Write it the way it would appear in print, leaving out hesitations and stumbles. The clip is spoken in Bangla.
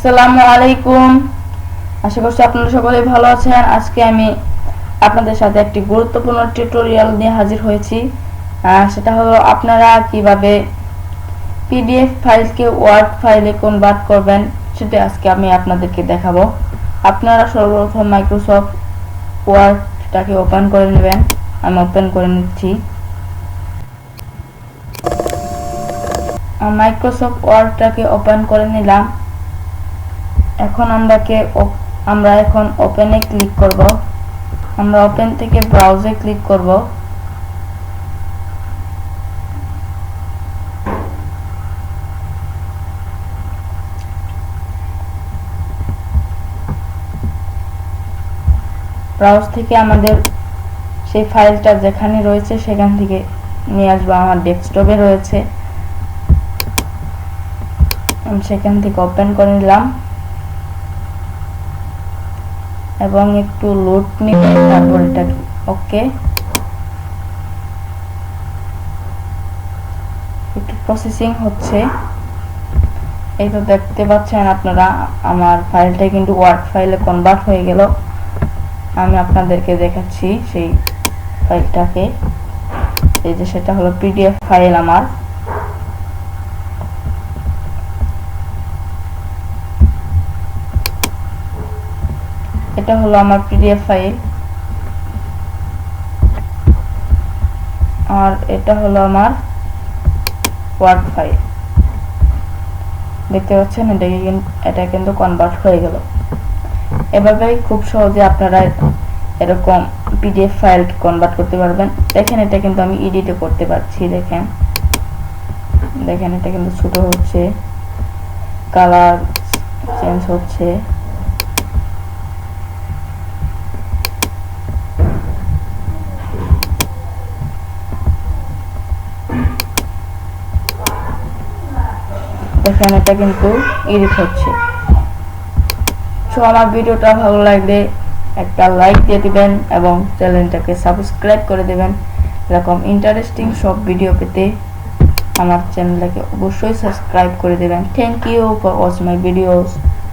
আসসালামু আলাইকুম। আশা করছি আপনারা সকলেই ভালো আছেন। আজকে আমি আপনাদের সাথে একটি গুরুত্বপূর্ণ টিউটোরিয়াল নিয়ে হাজির হয়েছি। সেটা হলো আপনারা কিভাবে পিডিএফ ফাইলকে ওয়ার্ড ফাইলে কনভার্ট করবেন, সেটা আজকে আমি আপনাদেরকে দেখাবো। আপনারা সর্বপ্রথম মাইক্রোসফট ওয়ার্ডটাকে ওপেন করে নেবেন। আমি ওপেন করে নিচ্ছি। মাইক্রোসফট ওয়ার্ডটাকে ওপেন করে নিলাম। এখন আমরা এখন ওপেনে ক্লিক করব। আমরা ওপেন থেকে ব্রাউজে ক্লিক করব। ব্রাউজ থেকে আমাদের সেই ফাইলটা যেখানে রয়েছে সেখান থেকে নিয়ে আসবো। আমার ডেস্কটপে রয়েছে, আমি সেখান থেকে ওপেন করে নিলাম এবং একটু লোড নিবে, তারপর এটা ওকে, একটু প্রসেসিং হচ্ছে। এই তো দেখতে পাচ্ছেন আপনারা, আমার ফাইলটা কিন্তু ওয়ার্ড ফাইলে কনভার্ট হয়ে গেল। আমি আপনাদেরকে দেখাচ্ছি সেই ফাইলটাকে। এই যে সেটা হলো পিডিএফ ফাইল আমার। এটা হলো আমার পিডিএফ ফাইল, আর এটা হলো আমার ওয়ার্ড ফাইল। দেখতে পাচ্ছেন এটা কিন্তু কনভার্ট হয়ে গেল। এভাবেই খুব সহজে আপনারা এরকম পিডিএফ ফাইলকে কনভার্ট করতে পারবেন। দেখেন এটা কিন্তু আমি এডিটও করতে পারছি। দেখেন এটা কিন্তু ছোট হচ্ছে, কালার চেঞ্জ হচ্ছে। দেখেন এটা কিন্তু এডিট হচ্ছে। সো আমার ভিডিওটা ভালো লাগলে একটা লাইক দিয়ে দিবেন এবং চ্যানেলটাকে সাবস্ক্রাইব করে দেবেন। এরকম ইন্টারেস্টিং সব ভিডিও পেতে আমার চ্যানেলটাকে অবশ্যই সাবস্ক্রাইব করে দেবেন। Thank you for watching my videos.